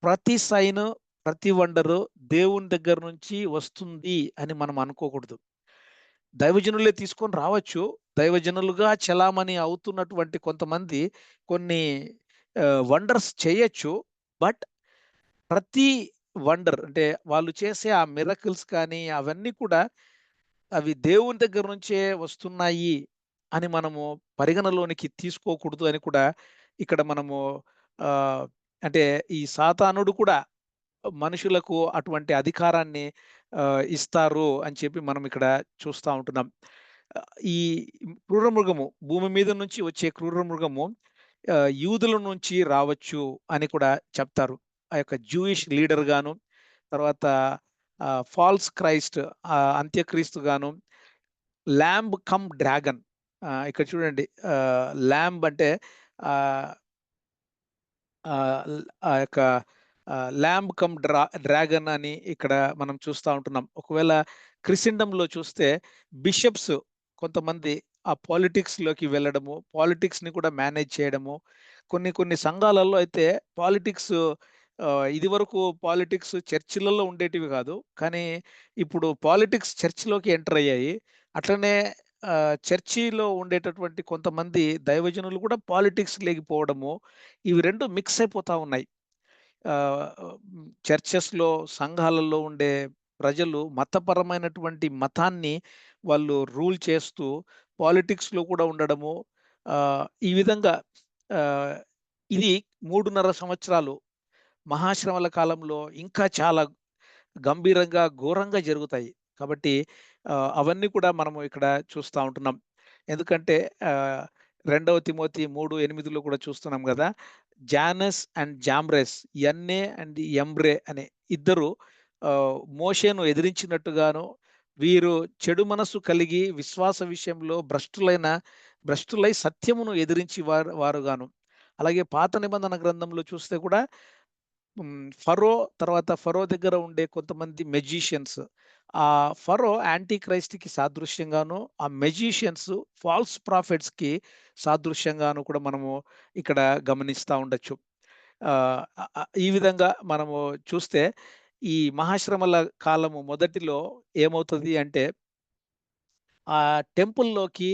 ప్రతి సైను, ప్రతి వండరు దేవుని దగ్గర నుంచి వస్తుంది అని మనం అనుకోకూడదు. దైవజనులే తీసుకొని రావచ్చు. దైవజనులుగా చలామణి అవుతున్నటువంటి కొంతమంది కొన్ని వండర్స్ చేయొచ్చు. బట్ ప్రతి వండర్ అంటే వాళ్ళు చేసే ఆ మిరకిల్స్ కానీ అవన్నీ కూడా అవి దేవుని దగ్గర నుంచే వస్తున్నాయి అని మనము పరిగణలోనికి తీసుకోకూడదు అని కూడా ఇక్కడ మనము ఆహ్, అంటే ఈ సాతానుడు కూడా మనుషులకు అటువంటి అధికారాన్ని ఇస్తారు అని చెప్పి మనం ఇక్కడ చూస్తా ఉంటున్నాం. ఈ క్రూర మృగము, భూమి మీద నుంచి వచ్చే క్రూర మృగము యూదుల నుంచి రావచ్చు అని కూడా చెప్తారు. ఆ యొక్క జూయిష్ లీడర్ గాను, తర్వాత ఫాల్స్ క్రైస్ట్, అంత్యక్రీస్తు గాను, ల్యాంబ్ కమ్ డ్రాగన్. ఇక్కడ చూడండి, ల్యాంబ్ అంటే ఆహ్, ఆ యొక్క ల్యాంబ్ కమ్ డ్రాగన్ అని ఇక్కడ మనం చూస్తా ఉంటున్నాం. ఒకవేళ క్రిస్టెండమ్‌లో చూస్తే బిషప్స్ కొంతమంది ఆ పాలిటిక్స్‌లోకి వెళ్ళడము, పాలిటిక్స్‌ని కూడా మేనేజ్ చేయడము. కొన్ని కొన్ని సంఘాలలో అయితే పాలిటిక్స్, ఇదివరకు పాలిటిక్స్ చర్చిలలో ఉండేటివి కాదు. కానీ ఇప్పుడు పాలిటిక్స్ చర్చ్‌లోకి ఎంటర్ అయ్యాయి. అట్లనే చర్చిలో ఉండేటటువంటి కొంతమంది దైవజనులు కూడా పాలిటిక్స్‌లోకి పోవడము, ఇవి 2 మిక్స్ అయిపోతా ఉన్నాయి. చర్చెస్‌లో, సంఘాలలో ఉండే ప్రజలు మతపరమైనటువంటి మతాన్ని వాళ్ళు రూల్ చేస్తూ పాలిటిక్స్‌లో కూడా ఉండడము. ఈ విధంగా ఆహ్, ఇది 3:30 సంవత్సరాలు మహాశ్రమల కాలంలో ఇంకా చాలా గంభీరంగా, ఘోరంగా జరుగుతాయి. కాబట్టి అవన్నీ కూడా మనము ఇక్కడ చూస్తా ఉంటున్నాం. ఎందుకంటే ఆహ్, 2 తిమోతి 3:8లో కూడా చూస్తున్నాం గదా! జానస్ అండ్ జాంబ్రెస్, యన్నే అండ్ యంబ్రే అనే ఇద్దరు మోషేను ఎదిరించినట్టుగాను, వీరు చెడు మనస్సు కలిగి విశ్వాస విషయంలో భ్రష్టులై సత్యమును ఎదిరించి వారుగాను. అలాగే పాత నిబంధన గ్రంథంలో చూస్తే కూడా ఫరో దగ్గర ఉండే కొంతమంది మెజిషియన్స్. ఫరో యాంటీ క్రైస్ట్‌కి సాదృశ్యంగాను, ఆ మెజిషియన్స్ ఫాల్స్ ప్రాఫిట్స్‌కి సాదృశ్యంగాను కూడా మనము ఇక్కడ గమనిస్తా ఉండొచ్చు. ఆహ్, ఈ విధంగా మనము చూస్తే ఈ మహాశ్రమల కాలము మొదటిలో ఏమవుతది అంటే, ఆ టెంపుల్‌లోకి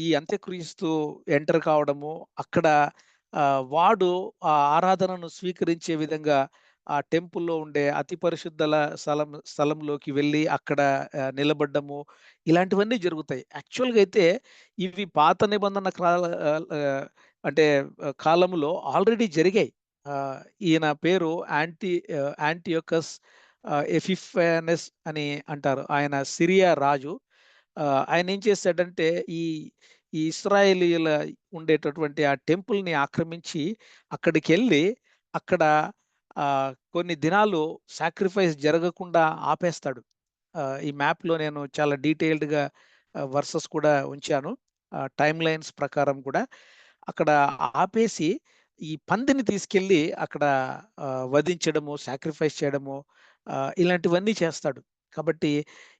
ఈ అంత్యక్రీస్తు ఎంటర్ కావడము, అక్కడ వాడు ఆ ఆరాధనను స్వీకరించే విధంగా ఆ టెంపుల్‌లో ఉండే అతి పరిశుద్ధల స్థలంలోకి వెళ్ళి అక్కడ నిలబడ్డము, ఇలాంటివన్నీ జరుగుతాయి. యాక్చువల్‌గా అయితే ఇవి పాత నిబంధన అంటే కాలంలో ఆల్రెడీ జరిగాయి. ఆహ్, ఈయన పేరు యాంటియోకస్ ఎపిఫానెస్ అని అంటారు. ఆయన సిరియా రాజు. ఆయనేం చేశాడంటే, ఈ ఈ ఇశ్రాయేలీయుల ఉండేటటువంటి ఆ టెంపుల్‌ని ఆక్రమించి, అక్కడికెళ్ళి అక్కడ కొన్ని దినాలు సాక్రిఫైస్ జరగకుండా ఆపేస్తాడు. ఈ మ్యాప్‌లో నేను చాలా డీటెయిల్డ్‌గా వర్సెస్ కూడా ఉంచాను. టైమ్‌లైన్స్ ప్రకారం కూడా. అక్కడ ఆపేసి, ఈ పందిని తీసుకెళ్ళి అక్కడ వధించడము, సాక్రిఫైస్ చేయడము, ఇలాంటివన్నీ చేస్తాడు. కాబట్టి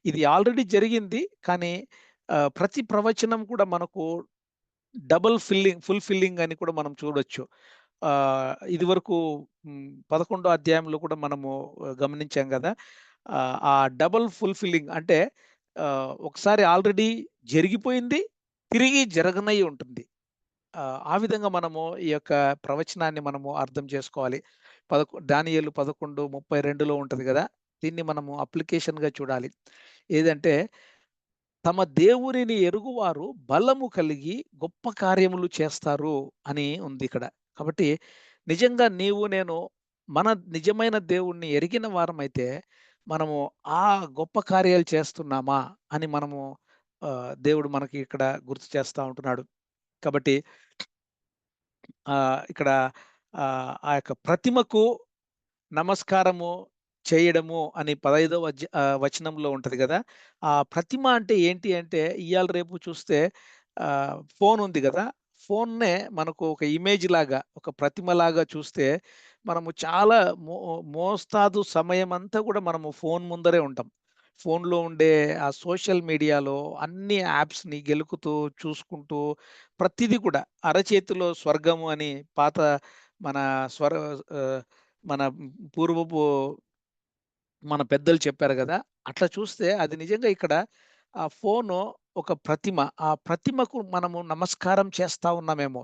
ఇది ఆల్రెడీ జరిగింది. కానీ ప్రతి ప్రవచనం కూడా మనకు ఫుల్‌ఫిల్లింగ్ అని కూడా మనం చూడొచ్చు. ఇదివరకు 11 అధ్యాయంలో కూడా మనము గమనించాం గదా! ఆ డబుల్ ఫుల్‌ఫిల్లింగ్ అంటే ఒకసారి ఆల్రెడీ జరిగిపోయింది, తిరిగి జరగనై ఉంటుంది. ఆ విధంగా మనము ఈ యొక్క ప్రవచనాన్ని మనము అర్థం చేసుకోవాలి. దానియేలు 11:32లో ఉంటది గదా! దీన్ని మనము అప్లికేషన్‌గా చూడాలి. ఏదంటే, తమ దేవునిని ఎరుగువారు బలము కలిగి గొప్ప కార్యములు చేస్తారు అని ఉందిక్కడ. కాబట్టి నిజంగా నీవు నేను మన నిజమైన దేవుణ్ణి ఎరిగిన వారమైతే, మనము ఆ గొప్ప కార్యాలు చేస్తున్నామా అని మనము దేవుడు మనకి ఇక్కడ గుర్తు చేస్తా ఉంటున్నాడు. కాబట్టి ఇక్కడ ఆ యొక్క ప్రతిమకు నమస్కారము చేయడము అని 15వ వచనంలో ఉంటది గదా! ఆ ప్రతిమ అంటే ఏంటి అంటే, ఇయాల రేపు చూస్తే ఫోన్ ఉంది గదా! ఫోన్‌నే మనకు ఒక ఇమేజ్ లాగా, ఒక ప్రతిమలాగా చూస్తే, మనము చాలా మో మోస్తాదు సమయమంతా గూడా మనము ఫోన్ ముందరే ఉంటాం. ఫోన్‌లో ఉండే ఆ సోషల్ మీడియాలో అన్ని యాప్స్‌ని గెలుకుతూ, చూసుకుంటూ, ప్రతీది కూడా అరచేతిలో స్వర్గము అని పాత మన స్వర ఆహ్, మన పూర్వపు మన పెద్దలు చెప్పారు గదా! అట్లా చూస్తే అది నిజంగా ఇక్కడ ఆ ఫోను ఒక ప్రతిమ. ఆ ప్రతిమకు మనము నమస్కారం చేస్తా ఉన్నామేమో!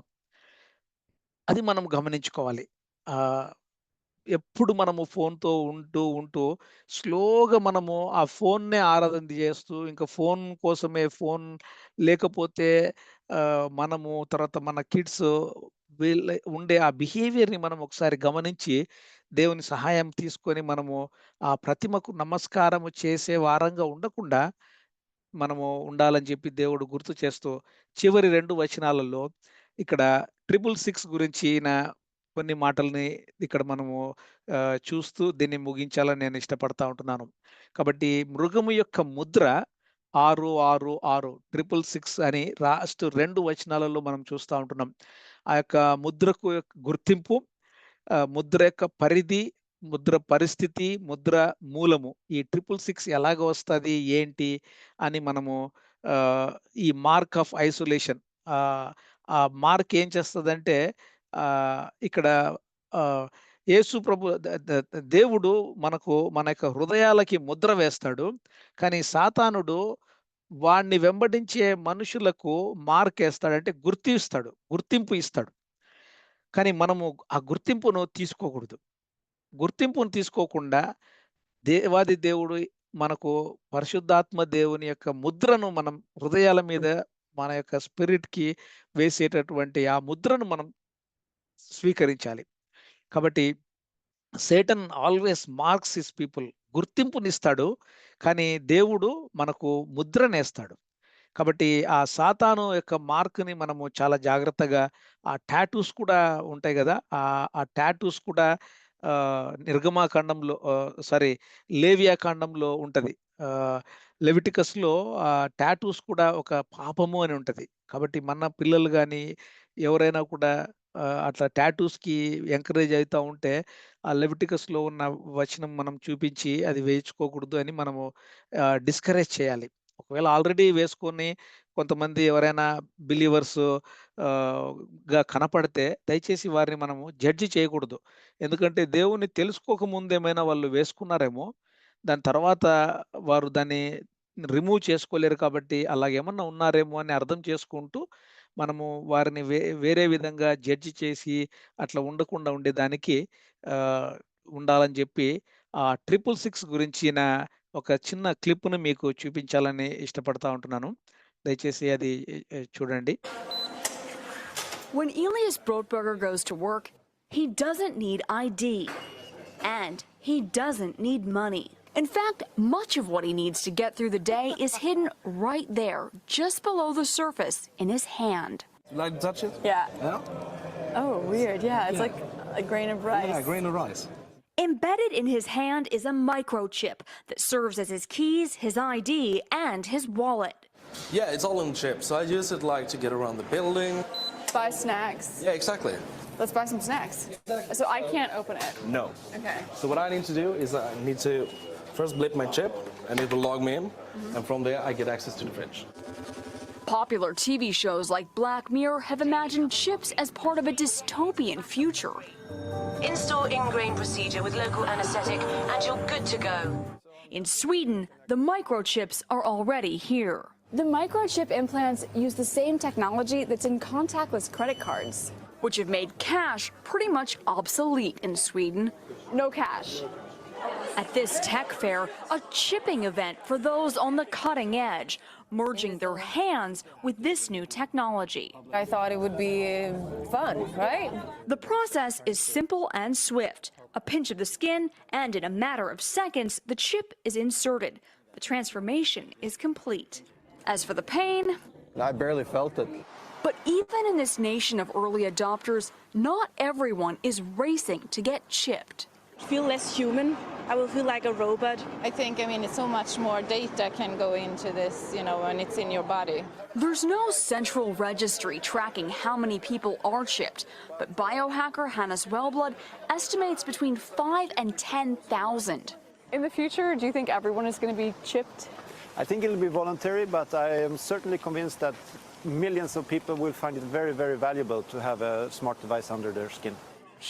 అది మనం గమనించుకోవాలి. ఆహ్, ఎప్పుడు మనము ఫోన్‌తో ఉంటూ స్లోగా మనము ఆ ఫోన్‌నే ఆరాధన చేస్తూ, ఇంకా ఫోన్ కోసమే, ఫోన్ లేకపోతే మనము తర్వాత మన కిడ్స్ వీళ్ళ ఉండే ఆ బిహేవియర్‌ని మనం ఒకసారి గమనించి, దేవుని సహాయం తీసుకొని మనము ఆ ప్రతిమకు నమస్కారము చేసే వారంగా ఉండకుండా మనము ఉండాలని చెప్పి దేవుడు గుర్తు చేస్తూ, చివరి 2 వచనాలలో ఇక్కడ 666 గురించిన కొన్ని మాటల్ని ఇక్కడ మనము చూస్తూ దీన్ని ముగించాలని నేను ఇష్టపడతా ఉంటున్నాను. కాబట్టి మృగము యొక్క ముద్ర 666 666 అని లాస్ట్ 2 వచనాలలో మనం చూస్తా ఉంటున్నాం. ఆ యొక్క ముద్రకు యొక్క గుర్తింపు, ముద్ర యొక్క పరిధి, ముద్ర పరిస్థితి, ముద్ర మూలము. ఈ 666 ఎలాగ వస్తది? ఏంటి? అని మనము ఆహ్, ఈ మార్క్ ఆఫ్ ఐసోలేషన్, ఆ మార్క్ ఏం చేస్తదంటే ఇక్కడ ఆహ్, యేసు ప్రభు ద ద ద దేవుడు మన యొక్క హృదయాలకి ముద్ర వేస్తాడు. కానీ సాతానుడు వాడిని వెంబడించే మనుషులకు మార్కేస్తాడు. అంటే గుర్తింపు ఇస్తాడు. కానీ మనము ఆ గుర్తింపును తీసుకోకూడదు. గుర్తింపును తీసుకోకుండా దేవాది దేవుడు మనకు పరిశుద్ధాత్మ దేవుని యొక్క ముద్రను మనం హృదయాల మీద మన యొక్క స్పిరిట్‌కి వేసేటటువంటి ఆ ముద్రను మనం స్వీకరించాలి. కాబట్టి Satan always marks his people, గుర్తింపునిస్తాడు. కానీ దేవుడు మనకు ముద్రనేస్తాడు. కాబట్టి ఆ సాతాను యొక్క మార్క్‌ని మనము చాలా జాగ్రత్తగా, ఆ టాటూస్ కూడా ఉంటాయి గదా! ఆ టాటూస్ కూడా నిర్గమాకాండంలో, సారీ, లేవియాకాండంలో ఉంటది. ఆహ్, లెవిటికస్‌లో టాటూస్ కూడా ఒక పాపము అని ఉంటది. కాబట్టి మన పిల్లలు గాని, ఎవరైనా కూడా అట్లా టాటూస్‌కి ఎంకరేజ్ అయితా ఉంటే, ఆ లెవిటికస్‌లో ఉన్న వచనం మనం చూపించి అది వేయించుకోకూడదు అని మనము డిస్కరేజ్ చేయాలి. ఒకవేళ ఆల్రెడీ వేసుకొని కొంతమంది ఎవరైనా బిలీవర్స్ ఆహ్, కనపడితే దయచేసి వారిని మనము జడ్జి చేయకూడదు. ఎందుకంటే దేవుణ్ణి తెలుసుకోక ముందేమైనా వాళ్ళు వేసుకున్నారేమో. దాని తర్వాత వారు దాన్ని రిమూవ్ చేసుకోలేరు కాబట్టి అలాగేమన్నా ఉన్నారేమో అని అర్థం చేసుకుంటూ మనము వారిని వేరే విధంగా జడ్జి చేసి అట్లా ఉండకుండా ఉండేదానికి ఆహ్, ఉండాలని జెప్పి ఆ 666 గురించిన ఒక చిన్న క్లిప్‌ని మీకు చూపించాలని ఇష్టపడతా ఉంటున్నాను. దయచేసి అది చూడండి. When Elias Brotberger goes to work, he doesn't need ID. And he doesn't need money. In fact, much of what he needs to get through the day is hidden right there, just below the surface, in his hand. You like to touch it? Yeah. Yeah? Oh, weird. Yeah, it's Yeah. like a grain of rice. Yeah, a grain of rice. Embedded in his hand is a microchip that serves as his keys, his ID, and his wallet. Yeah, it's all in chip. So I use it like to get around the building. Buy snacks. Yeah, exactly. Let's buy some snacks. So I can't open it. No. Okay. So what I need to do is I need to first blip my chip and it will log me in. And from there I get access to the fridge. Popular TV shows like Black Mirror have imagined chips as part of a dystopian future. Install ingrain procedure with local anesthetic and you're good to go. In Sweden, the microchips are already here. The microchip implants use the same technology that's in contactless credit cards. Which have made cash pretty much obsolete in Sweden. No cash. At this tech fair, a chipping event for those on the cutting edge, merging their hands with this new technology. I thought it would be fun, right? The process is simple and swift. A pinch of the skin, and in a matter of seconds, the chip is inserted. The transformation is complete. As for the pain, I barely felt it. but even in this nation of early adopters, not everyone is racing to get chipped. Feel less human. I will feel like a robot. I think, it's so much more data can go into this, when it's in your body. There's no central registry tracking how many people are chipped, but biohacker Hannes Wellblood estimates between 5 and 10,000. In the future, do you think everyone is going to be chipped? I think it'll be voluntary, but I am certainly convinced that millions of people will find it very, very valuable to have a smart device under their skin.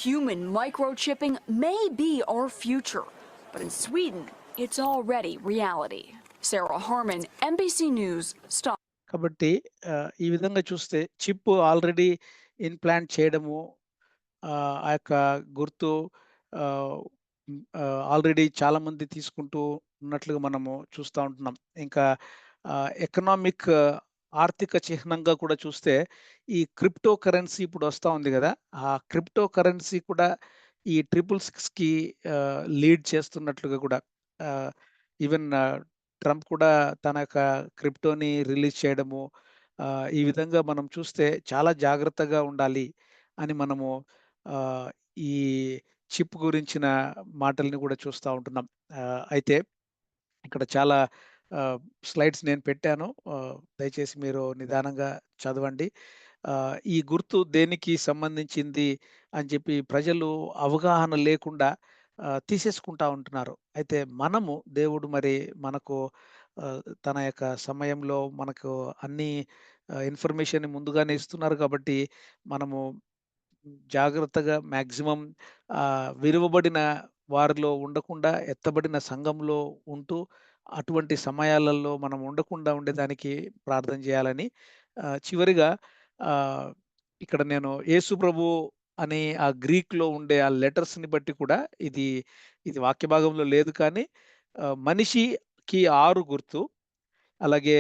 Human microchipping may be our future, but in Sweden, it's already reality. Sarah Harmon, NBC News, Stockholm. కాబట్టి ఈ విధంగా చూస్తే chip already implant చేయడము, ఆ యొక్క గుర్తు already చాలామంది తీసుకుంటూ ఉన్నట్లుగా మనము చూస్తా ఉంటున్నాం. ఇంకా ఎకనామిక్ ఆర్థిక చిహ్నంగా కూడా చూస్తే ఈ క్రిప్టో కరెన్సీ ఇప్పుడు వస్తా ఉంది గదా! ఆ క్రిప్టో కరెన్సీ కూడా ఈ 666కి లీడ్ చేస్తున్నట్లుగా కూడా ఆహ్, ఈవెన్ ట్రంప్ కూడా తన యొక్క క్రిప్టోని రిలీజ్ చేయడము, ఈ విధంగా మనం చూస్తే చాలా జాగ్రత్తగా ఉండాలి అని మనము ఆహ్, ఈ చిప్ గురించిన మాటల్ని కూడా చూస్తా ఉంటున్నాం. అయితే ఇక్కడ చాలా ఆహ్, స్లైడ్స్ నేను పెట్టాను. దయచేసి మీరు నిదానంగా చదవండి. ఈ గుర్తు దేనికి సంబంధించింది అని చెప్పి ప్రజలు అవగాహన లేకుండా తీసేసుకుంటా ఉంటున్నారు. అయితే మనము దేవుడు మరి మనకు తన యొక్క సమయంలో మనకు అన్ని ఇన్ఫర్మేషన్‌ని ముందుగానే ఇస్తున్నారు కాబట్టి మనము జాగ్రత్తగా మాక్సిమం విలువబడిన వారిలో ఉండకుండా ఎత్తబడిన సంఘంలో ఉంటూ, అటువంటి సమయాలలో మనం ఉండకుండా ఉండేదానికి ప్రార్థన చేయాలని చివరిగా ఆహ్, ఇక్కడ నేను యేసు ప్రభు అనే ఆ గ్రీక్‌లో ఉండే ఆ లెటర్స్‌ని బట్టి కూడా ఇది, ఇది వాక్య భాగంలో లేదు కానీ మనిషికి 6 గుర్తు, అలాగే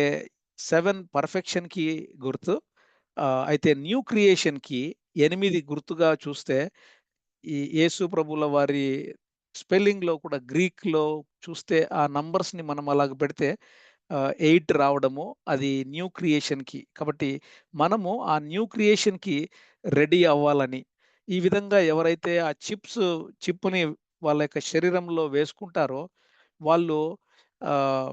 7 పర్ఫెక్షన్‌కి గుర్తు. అయితే న్యూ క్రియేషన్‌కి 8 గుర్తుగా చూస్తే, ఈ యేసు ప్రభుల వారి స్పెల్లింగ్‌లో కూడా గ్రీక్‌లో చూస్తే ఆ నంబర్స్‌ని మనం అలాగ పెడితే 8 రావడము అది న్యూ క్రియేషన్‌కి. కాబట్టి మనము ఆ న్యూ క్రియేషన్‌కి రెడీ అవ్వాలని, ఈ విధంగా ఎవరైతే ఆ చిప్‌ని వాళ్ళ యొక్క శరీరంలో వేసుకుంటారో వాళ్ళు ఆహ్,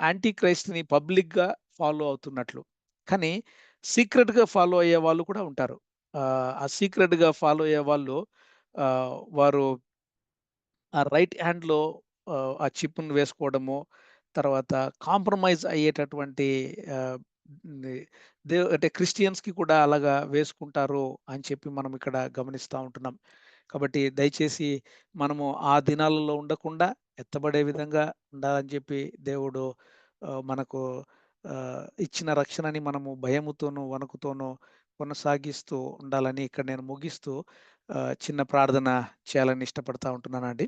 యాంటీ క్రైస్ట్‌ని పబ్లిక్‌గా ఫాలో అవుతున్నట్లు. కానీ సీక్రెట్‌గా ఫాలో అయ్యేవాళ్ళు కూడా ఉంటారు. ఆ సీక్రెట్‌గా ఫాలో అయ్యేవాళ్ళు వారు ఆ రైట్ హ్యాండ్‌లో ఆ చిప్‌ని వేసుకోవడము, తర్వాత కాంప్రమైజ్ అయ్యేటటువంటి ఆహ్, ని అంటే క్రిస్టియన్స్‌కి కూడా అలాగా వేసుకుంటారు అని చెప్పి మనం ఇక్కడ గమనిస్తా ఉంటున్నాం. కాబట్టి దయచేసి మనము ఆ దినాలలో ఉండకుండా ఎత్తబడే విధంగా ఉండాలని చెప్పి దేవుడు మనకు ఇచ్చిన రక్షణని మనము భయముతోనూ, వణుకుతోనూ కొనసాగిస్తూ ఉండాలని ఇక్కడ నేను ముగిస్తూ చిన్న ప్రార్థన చేయాలని ఇష్టపడతా ఉంటున్నానండి.